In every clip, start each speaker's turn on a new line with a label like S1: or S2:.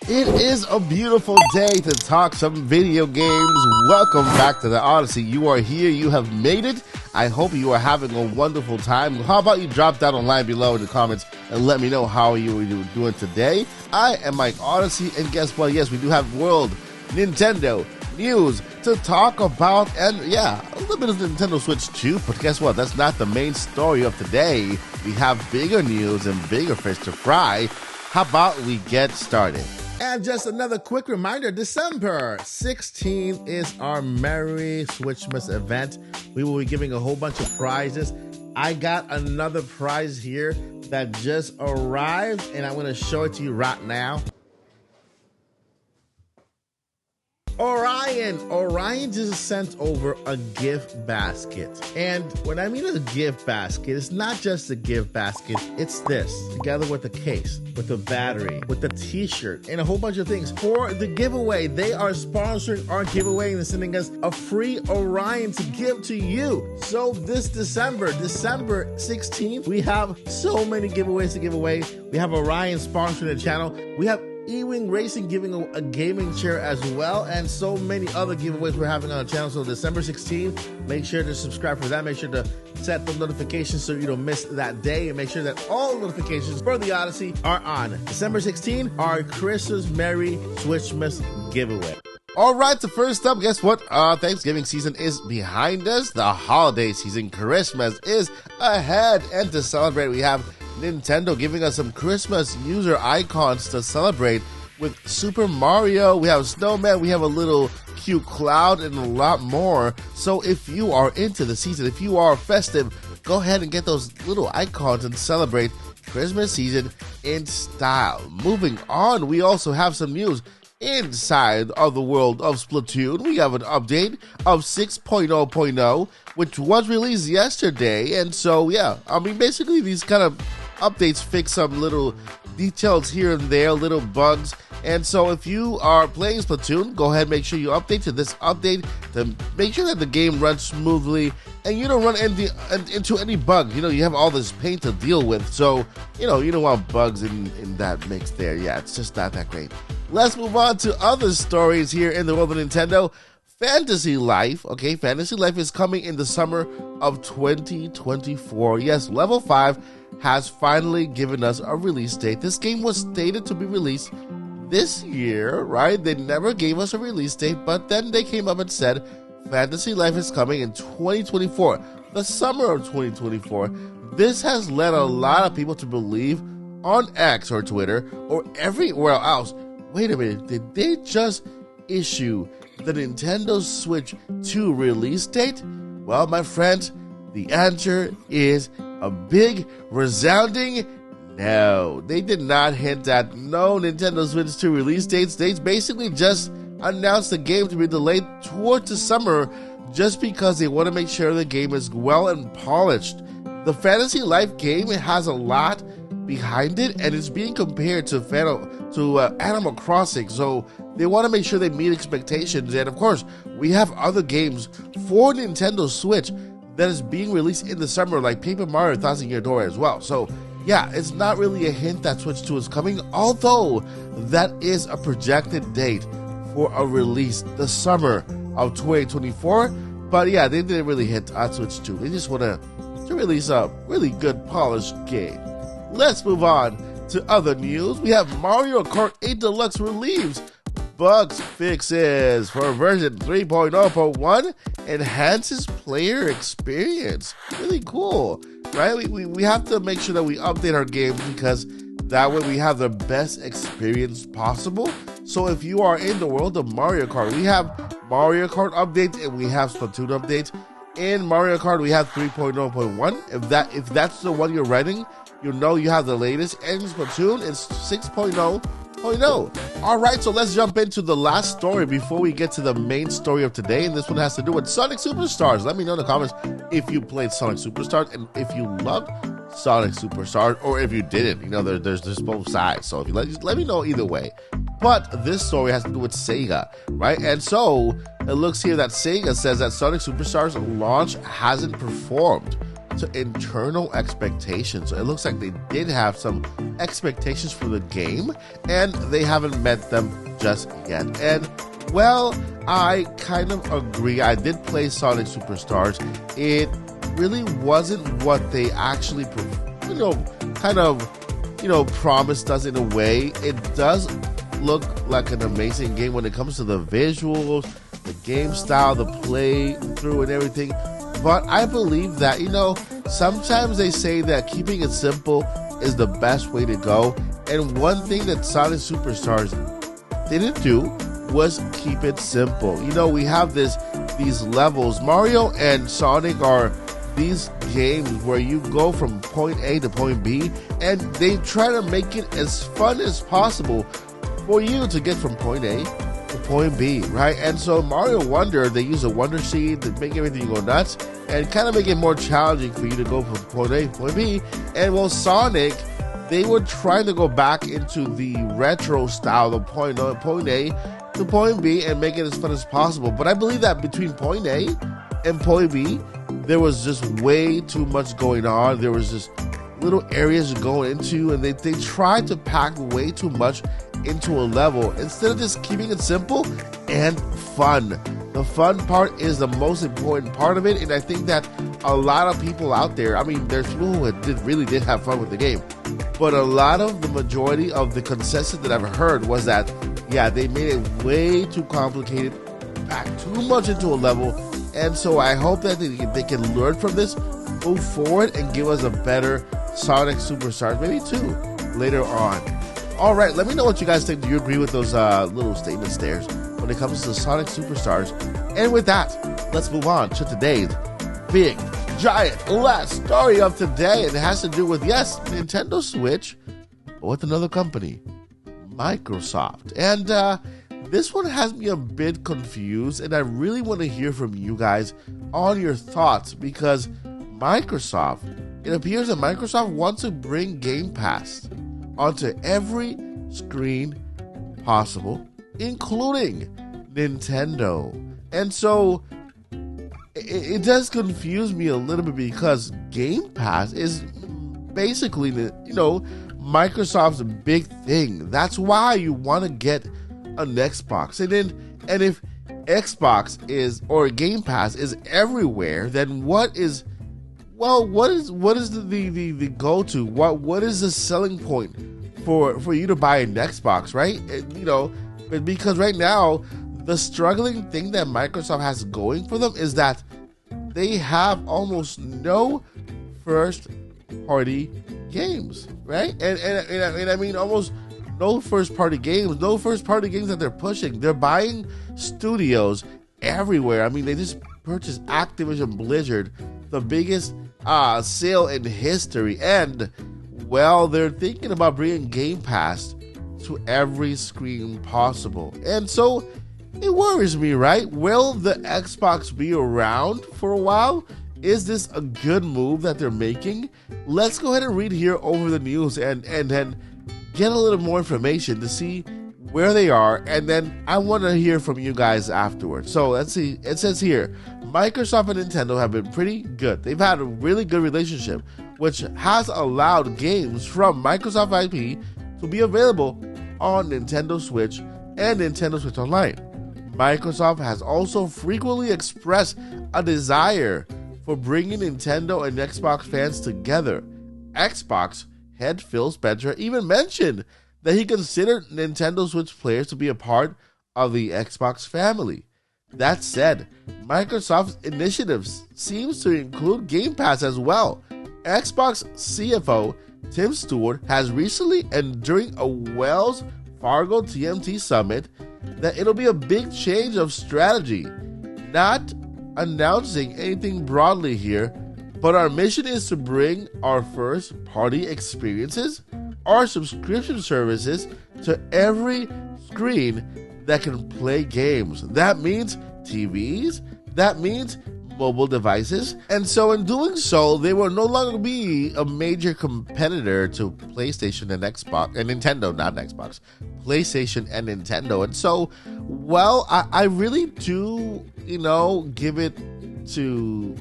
S1: It is a beautiful day to talk some video games. Welcome back to the Odyssey. You are here. You have made it. I hope you are having a wonderful time. How about you drop down a line below in the comments and let me know how you are doing today. I am Mike Odyssey, and guess what? Yes, we do have World Nintendo news to talk about, and yeah, a little bit of Nintendo Switch too, but guess what? That's not the main story of today. We have bigger news and bigger fish to fry. How about we get started? And just another quick reminder, December 16th is our Merry Switchmas event. We will be giving a whole bunch of prizes. I got another prize here that just arrived, and I'm going to show it to you right now. Orion just sent over a gift basket. And when I mean a gift basket, it's not just a gift basket, it's this, together with the case, with the battery, with the t-shirt, and a whole bunch of things. For the giveaway, they are sponsoring our giveaway and sending us a free Orion to give to you. So this December 16th, we have so many giveaways to give away. We have Orion sponsoring the channel. We have E-Wing Racing giving a gaming chair as well, and so many other giveaways we're having on the channel. So December 16th, make sure to subscribe for that. Make sure to set the notifications so you don't miss that day, and make sure that all notifications for the Odyssey are on. December 16th, our Christmas Merry Switchmas giveaway. All right, so first up, guess what? Thanksgiving season is behind us. The holiday season, Christmas, is ahead, and to celebrate, we have Nintendo giving us some Christmas user icons to celebrate with Super Mario. We have Snowman, we have a little cute cloud, and a lot more. So if you are into the season, if you are festive, go ahead and get those little icons and celebrate Christmas season in style. Moving on, we also have some news inside of the world of Splatoon. We have an update of 6.0.0, which was released yesterday. And so, yeah, I mean, basically these kind of updates fix some little details here and there, little bugs. And so if you are playing Splatoon, go ahead and make sure you update to this update to make sure that the game runs smoothly and you don't run into any bugs. You know, you have all this paint to deal with, so, you know, you don't want bugs in that mix there. Yeah, it's just not that great. Let's move on to other stories here in the world of Nintendo. Fantasy Life, okay, Fantasy Life is coming in the summer of 2024. Yes, Level 5 has finally given us a release date. This game was stated to be released this year, right? They never gave us a release date, but then they came up and said Fantasy Life is coming in 2024, the summer of 2024. This has led a lot of people to believe on X or Twitter or everywhere else, wait a minute, did they just issue the Nintendo Switch 2 release date? Well, my friends, the answer is a big, resounding no. They did not hint at no Nintendo Switch 2 release dates. They basically just announced the game to be delayed towards the summer just because they want to make sure the game is well and polished. The Fantasy Life game, it has a lot behind it, and it's being compared to Animal Crossing, so they want to make sure they meet expectations. And of course, we have other games for Nintendo Switch that is being released in the summer, like Paper Mario Thousand Year Door as well. So yeah, it's not really a hint that Switch 2 is coming, although that is a projected date for a release the summer of 2024. But yeah, they didn't really hint at Switch 2. They just want to release a really good polished game. Let's move on to other news. We have Mario Kart 8 Deluxe relieves bugs fixes for version 3.0.1, enhances player experience. Really cool, right? We have to make sure that we update our games because that way we have the best experience possible. So if you are in the world of Mario Kart, we have Mario Kart updates and we have Splatoon updates. In Mario Kart, we have 3.0.1. If that's the one you're running, you know you have the latest. And Splatoon is 6.0.0. All right, so let's jump into the last story before we get to the main story of today. And this one has to do with Sonic Superstars. Let me know in the comments if you played Sonic Superstars and if you loved Sonic Superstars, or if you didn't. You know, there's both sides. So if you let me know either way. But this story has to do with Sega, right? And so it looks here that Sega says that Sonic Superstars launch hasn't performed. to internal expectations. So it looks like they did have some expectations for the game, and they haven't met them just yet. And well, I kind of agree. I did play Sonic Superstars. It really wasn't what they actually, promised us in a way. It does look like an amazing game when it comes to the visuals, the game style, the play through and everything. But I believe that, sometimes they say that keeping it simple is the best way to go. And one thing that Sonic Superstars didn't do was keep it simple. We have these levels. Mario and Sonic are these games where you go from point A to point B, and they try to make it as fun as possible for you to get from point A to point B, right? And so Mario Wonder, they use a Wonder Seed to make everything go nuts and kind of make it more challenging for you to go from point A to point B. And well, Sonic, they were trying to go back into the retro style of point A to point B and make it as fun as possible. But I believe that between point A and point B, there was just way too much going on. There was just little areas to go into, and they tried to pack way too much into a level instead of just keeping it simple and fun. The fun part is the most important part of it, and I think that a lot of people out there, there's people who really did have fun with the game, but a lot of the majority of the consensus that I've heard was that, yeah, they made it way too complicated, packed too much into a level. And so I hope that they can learn from this, move forward, and give us a better Sonic Superstars, maybe 2 later on. All right, let me know what you guys think. Do you agree with those little statements there when it comes to Sonic Superstars? And with that, let's move on to today's big, giant, last story of today. It has to do with, yes, Nintendo Switch, but with another company, Microsoft. And this one has me a bit confused, and I really want to hear from you guys on your thoughts, because it appears that Microsoft wants to bring Game Pass onto every screen possible, including Nintendo. And so it does confuse me a little bit, because Game Pass is basically, Microsoft's big thing. That's why you want to get an Xbox. And if Xbox or Game Pass is everywhere, then what is the go-to? What is the selling point for you to buy an Xbox, right? Because right now the struggling thing that Microsoft has going for them is that they have almost no first-party games, right? And almost no first-party games that they're pushing. They're buying studios everywhere. They just purchased Activision Blizzard, the biggest sale in history. And, well, they're thinking about bringing Game Pass to every screen possible. And so it worries me, right? Will the Xbox be around for a while? Is this a good move that they're making? Let's go ahead and read here over the news and then get a little more information to see where they are, and then I want to hear from you guys afterwards. So let's see. It says here, Microsoft and Nintendo have been pretty good. They've had a really good relationship, which has allowed games from Microsoft IP to be available on Nintendo Switch and Nintendo Switch Online. Microsoft has also frequently expressed a desire for bringing Nintendo and Xbox fans together. Xbox head Phil Spencer even mentioned that he considered Nintendo Switch players to be a part of the Xbox family. That said, Microsoft's initiatives seems to include Game Pass as well. Xbox CFO Tim Stewart has recently, and during a Wells Fargo TMT summit, that it'll be a big change of strategy. Not announcing anything broadly here, but our mission is to bring our first-party experiences, our subscription services, to every screen that can play games. That means TVs, that means mobile devices, and so in doing so, they will no longer be a major competitor to PlayStation and Xbox, and Nintendo, not Xbox, PlayStation and Nintendo. And so, well, I really do, give it to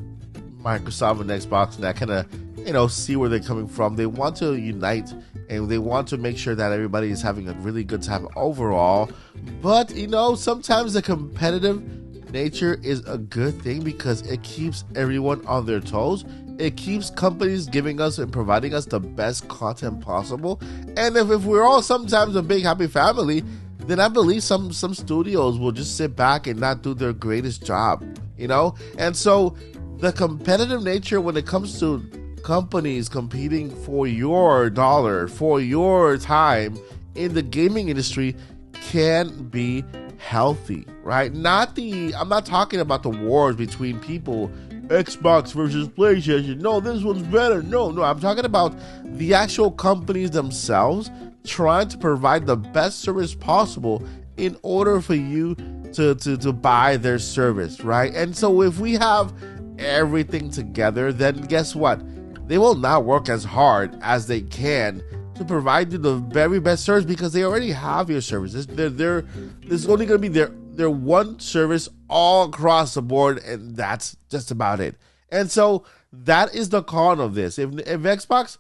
S1: Microsoft and Xbox, and I kind of, see where they're coming from. They want to unite, and they want to make sure that everybody is having a really good time overall. But, sometimes the competitive nature is a good thing because it keeps everyone on their toes. It keeps companies giving us and providing us the best content possible. And if we're all sometimes a big happy family, then I believe some studios will just sit back and not do their greatest job, And so the competitive nature when it comes to companies competing for your dollar, for your time in the gaming industry can be healthy, right? I'm not talking about the wars between people, Xbox versus PlayStation. No, this one's better. No, I'm talking about the actual companies themselves trying to provide the best service possible in order for you to buy their service, right? And so if we have everything together, then guess what? They will not work as hard as they can to provide you the very best service because they already have your services. There's only going to be their one service all across the board, and that's just about it. And so that is the con of this. If Xbox,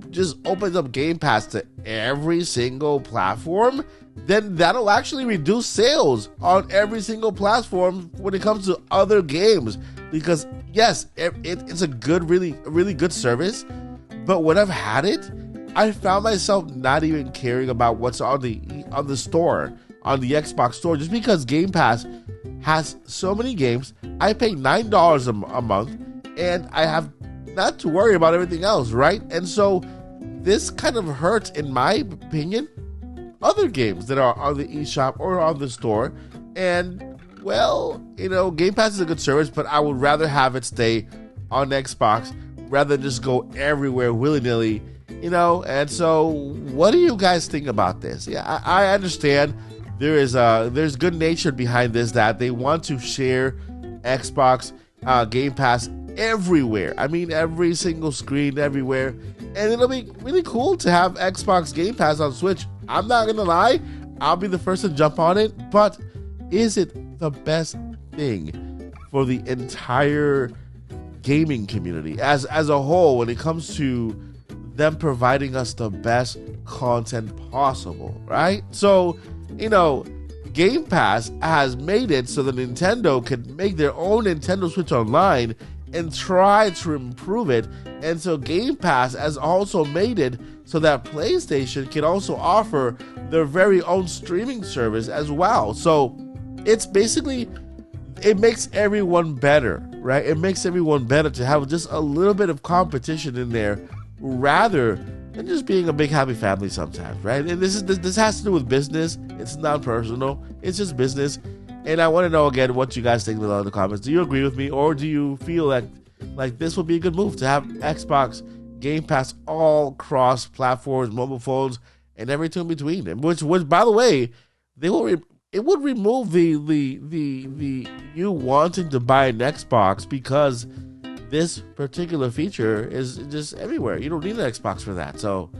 S1: just opens up Game Pass to every single platform, then that'll actually reduce sales on every single platform when it comes to other games. Because yes, it's a really good service, but when I've had it, I found myself not even caring about what's on the store, on the Xbox store, just because Game Pass has so many games. I pay $9 a month, and I have not to worry about everything else, right? And so this kind of hurts, in my opinion, other games that are on the eShop or on the store. And, well, Game Pass is a good service, but I would rather have it stay on Xbox rather than just go everywhere willy-nilly, And so what do you guys think about this? Yeah, I understand there's good nature behind this, that they want to share Xbox Game Pass everywhere. I mean, every single screen, everywhere. And it'll be really cool to have Xbox Game Pass on Switch. I'm not gonna lie, I'll be the first to jump on it, but is it the best thing for the entire gaming community as a whole when it comes to them providing us the best content possible, right? So, Game Pass has made it so that Nintendo can make their own Nintendo Switch Online and try to improve it. And so Game Pass has also made it so that PlayStation can also offer their very own streaming service as well. So it's basically, it makes everyone better, right? It makes everyone better to have just a little bit of competition in there rather than just being a big happy family sometimes, right? And this has to do with business. It's not personal. It's just business. And I want to know again what you guys think below in the comments. Do you agree with me, or do you feel like this would be a good move to have Xbox Game Pass all cross platforms, mobile phones, and everything in between? And which by the way, it would remove the you wanting to buy an Xbox, because this particular feature is just everywhere. You don't need an Xbox for that. So,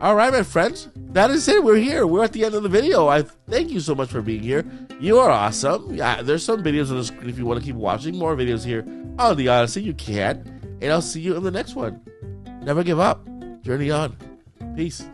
S1: all right, my friends, that is it. We're here. We're at the end of the video. I thank you so much for being here. You are awesome. There's some videos on the screen if you want to keep watching more videos here on the Odyssey. You can. And I'll see you in the next one. Never give up. Journey on. Peace.